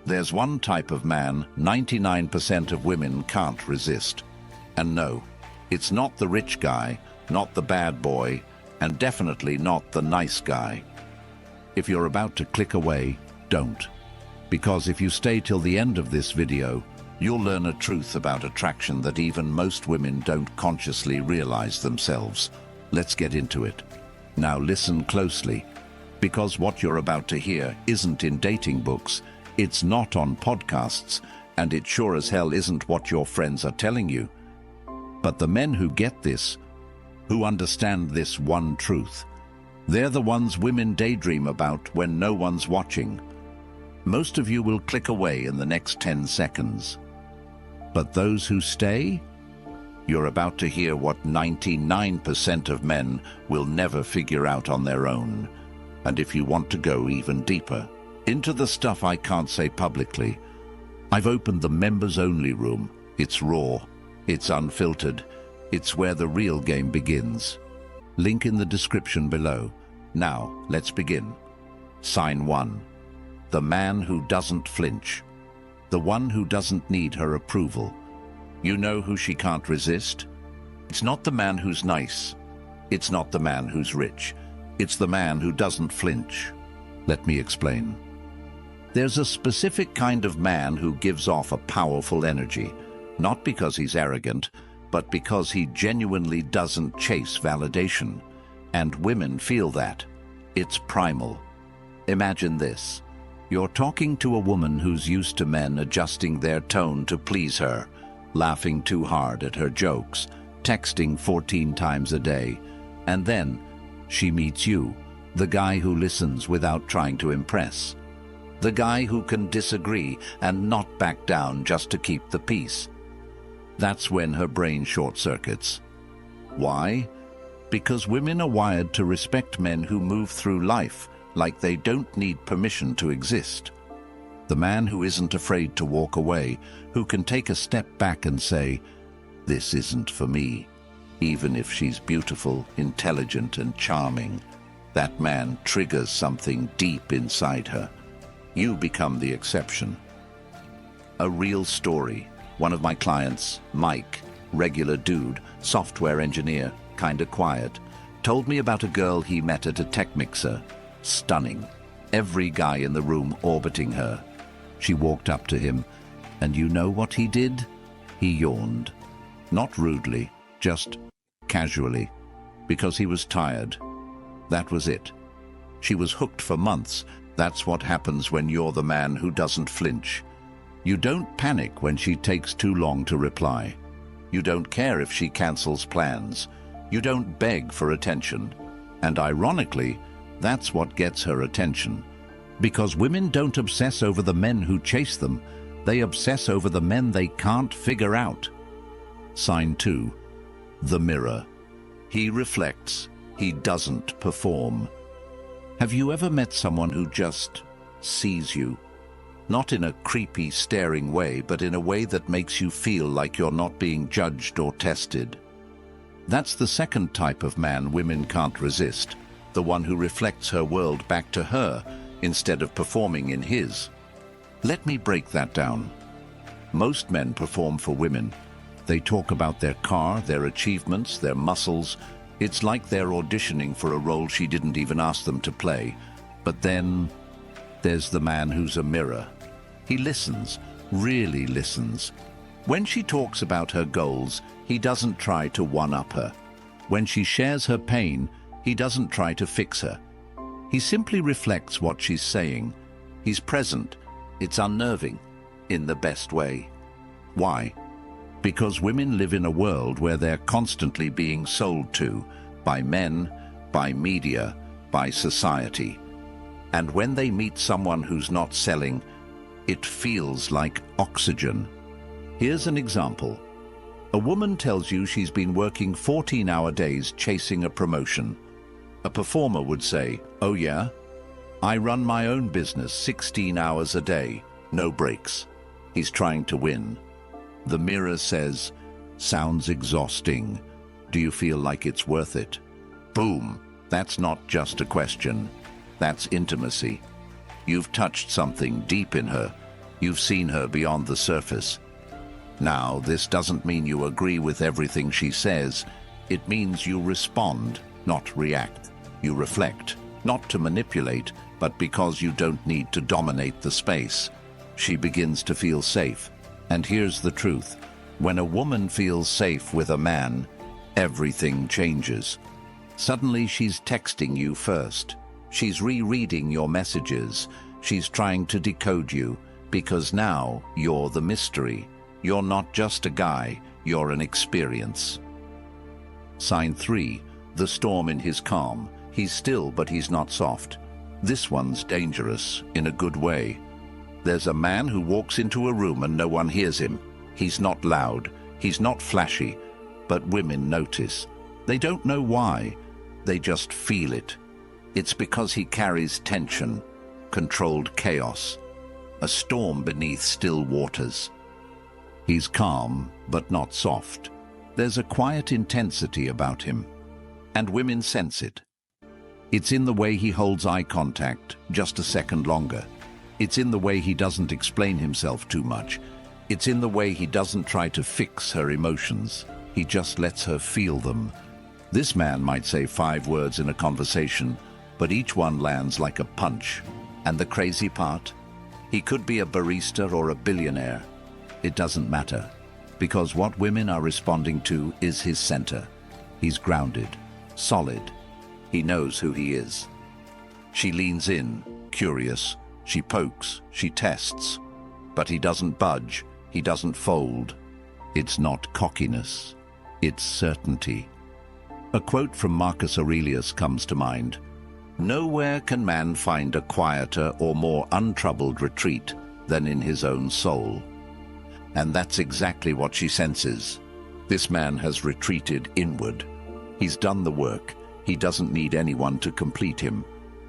There's one type of man 99% of women can't resist. And no, it's not the rich guy, not the bad boy, and definitely not the nice guy. If you're about to click away, don't. Because if you stay till the end of this video, you'll learn a truth about attraction that even most women don't consciously realize themselves. Let's get into it. Now listen closely, because what you're about to hear isn't in dating books, it's not on podcasts, and it sure as hell isn't what your friends are telling you. But the men who get this, who understand this one truth, they're the ones women daydream about when no one's watching. Most of you will click away in the next 10 seconds. But those who stay, you're about to hear what 99% of men will never figure out on their own. And if you want to go even deeper into the stuff I can't say publicly, I've opened the members-only room. It's raw, it's unfiltered, it's where the real game begins. Link in the description below. Now, let's begin. Sign 1. The man who doesn't flinch. The one who doesn't need her approval. You know who she can't resist? It's not the man who's nice. It's not the man who's rich. It's the man who doesn't flinch. Let me explain. There's a specific kind of man who gives off a powerful energy, not because he's arrogant, but because he genuinely doesn't chase validation. And women feel that. It's primal. Imagine this. You're talking to a woman who's used to men adjusting their tone to please her, laughing too hard at her jokes, texting 14 times a day, and then she meets you, the guy who listens without trying to impress, the guy who can disagree and not back down just to keep the peace. That's when her brain short-circuits. Why? Because women are wired to respect men who move through life like they don't need permission to exist. The man who isn't afraid to walk away, who can take a step back and say, "This isn't for me," even if she's beautiful, intelligent, and charming. That man triggers something deep inside her. You become the exception. A real story. One of my clients, Mike, regular dude, software engineer, kinda quiet, told me about a girl he met at a tech mixer. Stunning. Every guy in the room orbiting her. She walked up to him, and you know what he did? He yawned. Not rudely, just casually, because he was tired. That was it. She was hooked for months. That's what happens when you're the man who doesn't flinch. You don't panic when she takes too long to reply. You don't care if she cancels plans. You don't beg for attention. And ironically, that's what gets her attention. Because women don't obsess over the men who chase them. They obsess over the men they can't figure out. Sign 2. The mirror. He reflects. He doesn't perform. Have you ever met someone who just sees you? Not in a creepy, staring way, but in a way that makes you feel like you're not being judged or tested. That's the second type of man women can't resist. The one who reflects her world back to her instead of performing in his. Let me break that down. Most men perform for women. They talk about their car, their achievements, their muscles. It's like they're auditioning for a role she didn't even ask them to play. But then there's the man who's a mirror. He listens, really listens. When she talks about her goals, he doesn't try to one-up her. When she shares her pain, he doesn't try to fix her. He simply reflects what she's saying. He's present. It's unnerving, in the best way. Why? Because women live in a world where they're constantly being sold to, by men, by media, by society. And when they meet someone who's not selling, it feels like oxygen. Here's an example. A woman tells you she's been working 14-hour days chasing a promotion. A performer would say, "Oh yeah? I run my own business 16 hours a day, no breaks." He's trying to win. The mirror says, "Sounds exhausting. Do you feel like it's worth it?" Boom. That's not just a question. That's intimacy. You've touched something deep in her. You've seen her beyond the surface. Now, this doesn't mean you agree with everything she says. It means you respond, not react. You reflect, not to manipulate, but because you don't need to dominate the space. She begins to feel safe. And here's the truth. When a woman feels safe with a man, everything changes. Suddenly she's texting you first. She's rereading your messages. She's trying to decode you, because now you're the mystery. You're not just a guy, you're an experience. Sign 3, the storm in his calm. He's still, but he's not soft. This one's dangerous, in a good way. There's a man who walks into a room and no one hears him. He's not loud, he's not flashy, but women notice. They don't know why, they just feel it. It's because he carries tension, controlled chaos, a storm beneath still waters. He's calm, but not soft. There's a quiet intensity about him, and women sense it. It's in the way he holds eye contact just a second longer. It's in the way he doesn't explain himself too much. It's in the way he doesn't try to fix her emotions. He just lets her feel them. This man might say 5 words in a conversation, but each one lands like a punch. And the crazy part? He could be a barista or a billionaire. It doesn't matter, because what women are responding to is his center. He's grounded, solid. He knows who he is. She leans in, curious. She pokes, she tests. But he doesn't budge, he doesn't fold. It's not cockiness, it's certainty. A quote from Marcus Aurelius comes to mind. Nowhere can man find a quieter or more untroubled retreat than in his own soul. And that's exactly what she senses. This man has retreated inward. He's done the work. He doesn't need anyone to complete him.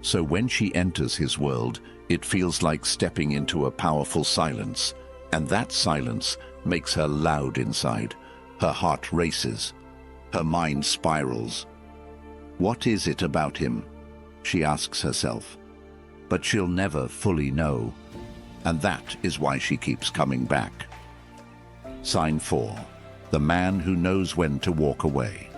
So when she enters his world, it feels like stepping into a powerful silence. And that silence makes her loud inside. Her heart races. Her mind spirals. What is it about him? She asks herself. But she'll never fully know. And that is why she keeps coming back. Sign 4, the man who knows when to walk away.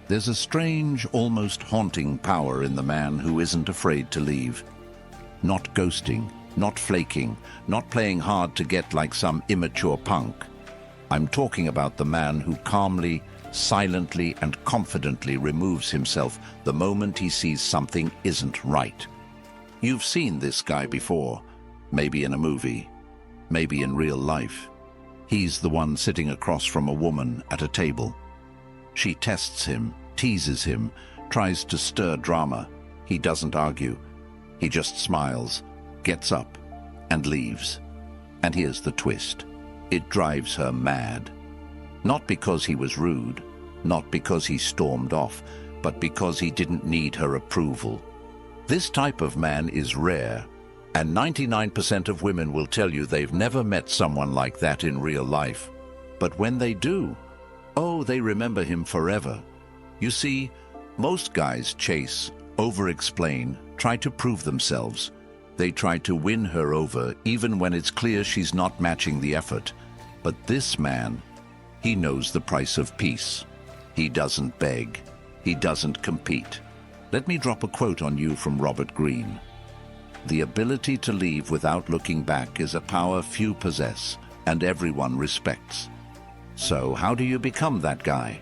There's a strange, almost haunting power in the man who isn't afraid to leave. Not ghosting, not flaking, not playing hard to get like some immature punk. I'm talking about the man who calmly, silently, and confidently removes himself the moment he sees something isn't right. You've seen this guy before, maybe in a movie, maybe in real life. He's the one sitting across from a woman at a table. She tests him, teases him, tries to stir drama. He doesn't argue. He just smiles, gets up, and leaves. And here's the twist. It drives her mad. Not because he was rude, not because he stormed off, but because he didn't need her approval. This type of man is rare, and 99% of women will tell you they've never met someone like that in real life. But when they do, oh, they remember him forever. You see, most guys chase, over-explain, try to prove themselves. They try to win her over even when it's clear she's not matching the effort. But this man, he knows the price of peace. He doesn't beg. He doesn't compete. Let me drop a quote on you from Robert Greene. The ability to leave without looking back is a power few possess and everyone respects. So how do you become that guy?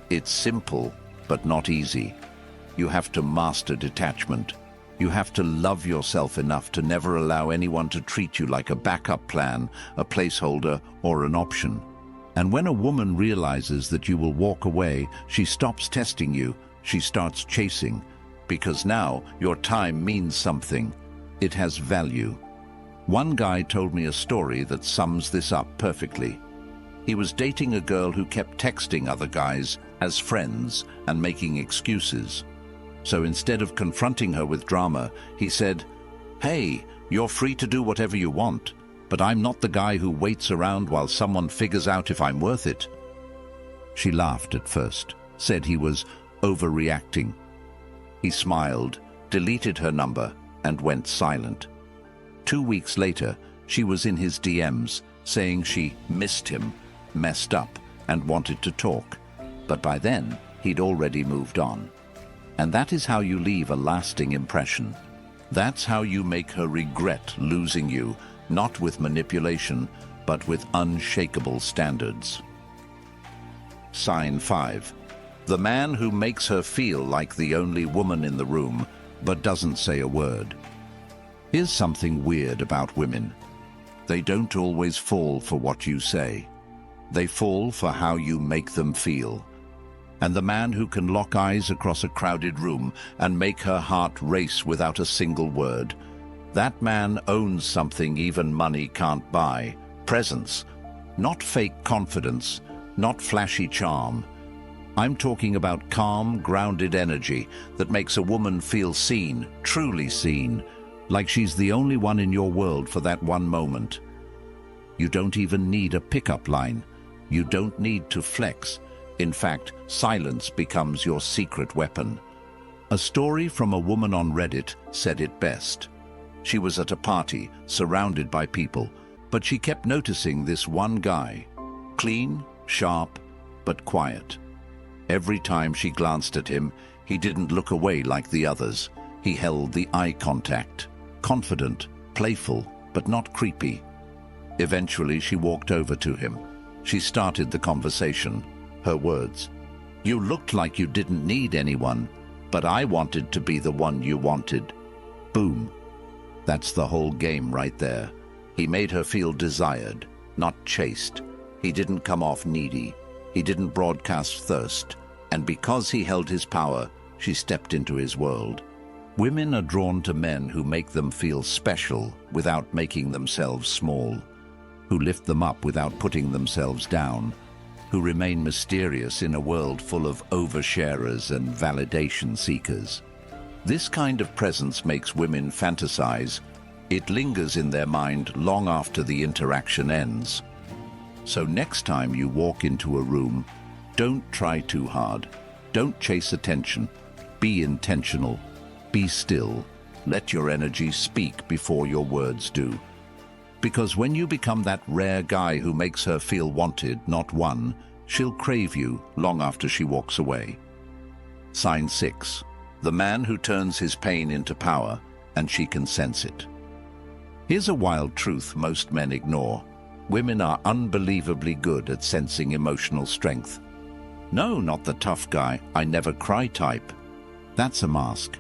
It's simple, but not easy. You have to master detachment. You have to love yourself enough to never allow anyone to treat you like a backup plan, a placeholder, or an option. And when a woman realizes that you will walk away, she stops testing you. She starts chasing, because now your time means something. It has value. One guy told me a story that sums this up perfectly. He was dating a girl who kept texting other guys as friends and making excuses. So instead of confronting her with drama, he said, "Hey, you're free to do whatever you want, but I'm not the guy who waits around while someone figures out if I'm worth it." She laughed at first, said he was overreacting. He smiled, deleted her number, and went silent. 2 weeks later, she was in his DMs, saying she missed him, messed up, and wanted to talk. But by then, he'd already moved on. And that is how you leave a lasting impression. That's how you make her regret losing you, not with manipulation, but with unshakable standards. Sign 5. The man who makes her feel like the only woman in the room, but doesn't say a word. Here's something weird about women. They don't always fall for what you say. They fall for how you make them feel. And the man who can lock eyes across a crowded room and make her heart race without a single word, that man owns something even money can't buy. Presence. Not fake confidence, not flashy charm. I'm talking about calm, grounded energy that makes a woman feel seen, truly seen, like she's the only one in your world for that one moment. You don't even need a pickup line. You don't need to flex. In fact, silence becomes your secret weapon. A story from a woman on Reddit said it best. She was at a party, surrounded by people, but she kept noticing this one guy. Clean, sharp, but quiet. Every time she glanced at him, he didn't look away like the others. He held the eye contact. Confident, playful, but not creepy. Eventually, she walked over to him. She started the conversation. Her words, "You looked like you didn't need anyone, but I wanted to be the one you wanted." Boom. That's the whole game right there. He made her feel desired, not chased. He didn't come off needy. He didn't broadcast thirst. And because he held his power, she stepped into his world. Women are drawn to men who make them feel special without making themselves small, who lift them up without putting themselves down, who remain mysterious in a world full of oversharers and validation seekers. This kind of presence makes women fantasize. It lingers in their mind long after the interaction ends. So next time you walk into a room, don't try too hard. Don't chase attention. Be intentional. Be still. Let your energy speak before your words do. Because when you become that rare guy who makes her feel wanted, not won, she'll crave you long after she walks away. Sign 6. The man who turns his pain into power, and she can sense it. Here's a wild truth most men ignore. Women are unbelievably good at sensing emotional strength. No, not the tough guy, I never cry type. That's a mask.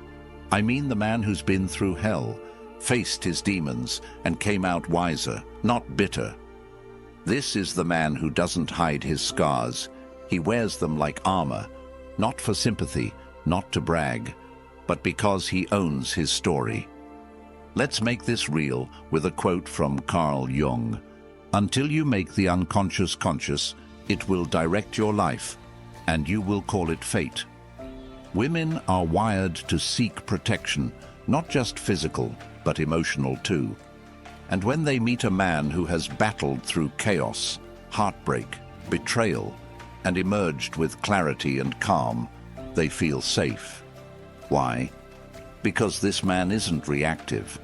I mean the man who's been through hell, faced his demons, and came out wiser, not bitter. This is the man who doesn't hide his scars. He wears them like armor, not for sympathy, not to brag, but because he owns his story. Let's make this real with a quote from Carl Jung. "Until you make the unconscious conscious, it will direct your life, and you will call it fate." Women are wired to seek protection, not just physical, but emotional too. And when they meet a man who has battled through chaos, heartbreak, betrayal, and emerged with clarity and calm, they feel safe. Why? Because this man isn't reactive.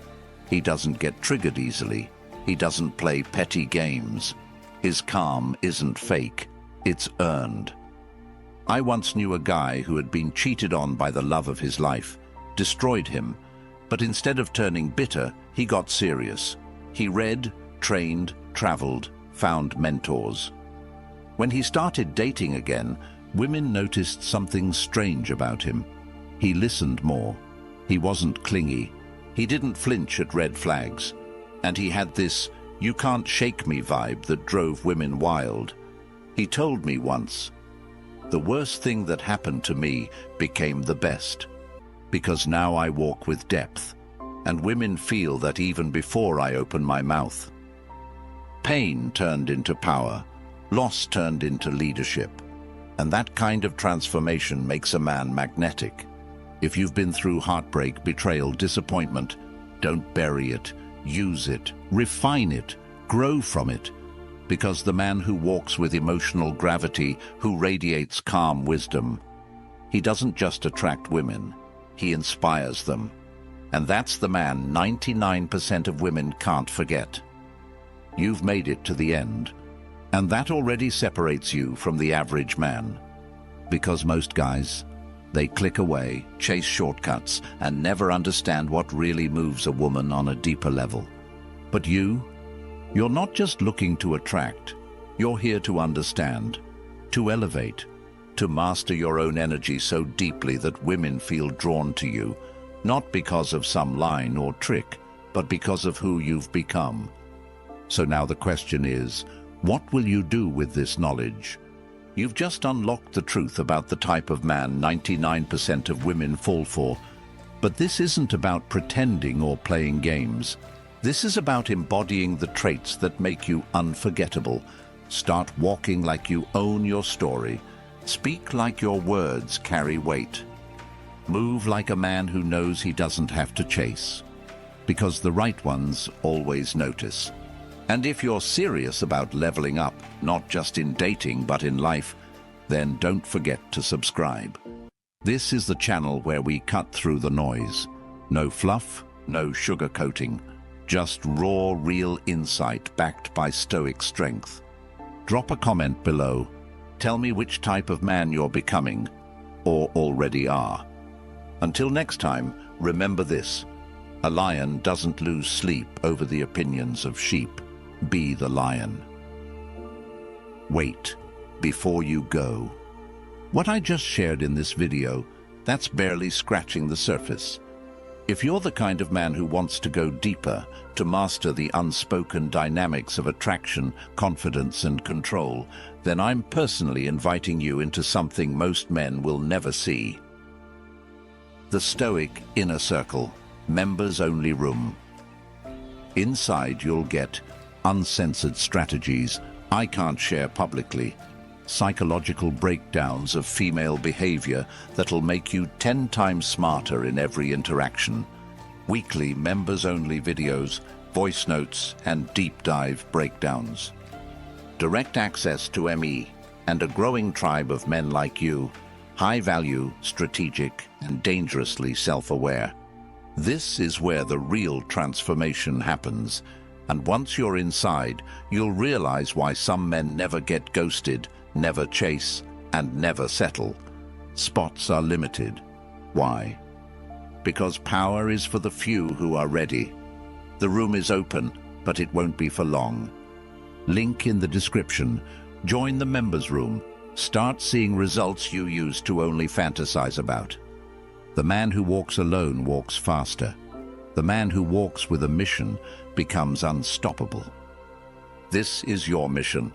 He doesn't get triggered easily. He doesn't play petty games. His calm isn't fake. It's earned. I once knew a guy who had been cheated on by the love of his life, destroyed him, but instead of turning bitter, he got serious. He read, trained, traveled, found mentors. When he started dating again, women noticed something strange about him. He listened more. He wasn't clingy. He didn't flinch at red flags. And he had this "you can't shake me" vibe that drove women wild. He told me once, "The worst thing that happened to me became the best, because now I walk with depth, and women feel that even before I open my mouth." Pain turned into power, loss turned into leadership, and that kind of transformation makes a man magnetic. If you've been through heartbreak, betrayal, disappointment, don't bury it. Use it, refine it, grow from it, because the man who walks with emotional gravity, who radiates calm wisdom, he doesn't just attract women, he inspires them. And that's the man 99% of women can't forget. You've made it to the end, and that already separates you from the average man. Because most guys, they click away, chase shortcuts, and never understand what really moves a woman on a deeper level. But you're not just looking to attract, you're here to understand, to elevate, to master your own energy so deeply that women feel drawn to you, not because of some line or trick, but because of who you've become. So now the question is, what will you do with this knowledge? You've just unlocked the truth about the type of man 99% of women fall for. But this isn't about pretending or playing games. This is about embodying the traits that make you unforgettable. Start walking like you own your story. Speak like your words carry weight. Move like a man who knows he doesn't have to chase. Because the right ones always notice. And if you're serious about leveling up, not just in dating but in life, then don't forget to subscribe. This is the channel where we cut through the noise. No fluff, no sugarcoating, just raw, real insight backed by stoic strength. Drop a comment below. Tell me which type of man you're becoming, or already are. Until next time, remember this. A lion doesn't lose sleep over the opinions of sheep. Be the lion. Wait before you go. What I just shared in this video, that's barely scratching the surface. If you're the kind of man who wants to go deeper, to master the unspoken dynamics of attraction, confidence, and control, then I'm personally inviting you into something most men will never see. The Stoic Inner Circle, members-only room. Inside you'll get uncensored strategies I can't share publicly, psychological breakdowns of female behavior that'll make you 10 times smarter in every interaction, weekly members-only videos, voice notes, and deep dive breakdowns. Direct access to ME and a growing tribe of men like you, high-value, strategic, and dangerously self-aware. This is where the real transformation happens. And once you're inside, you'll realize why some men never get ghosted, never chase, and never settle. Spots are limited. Why? Because power is for the few who are ready. The room is open, but it won't be for long. Link in the description. Join the members' room. Start seeing results you used to only fantasize about. The man who walks alone walks faster. The man who walks with a mission becomes unstoppable. This is your mission.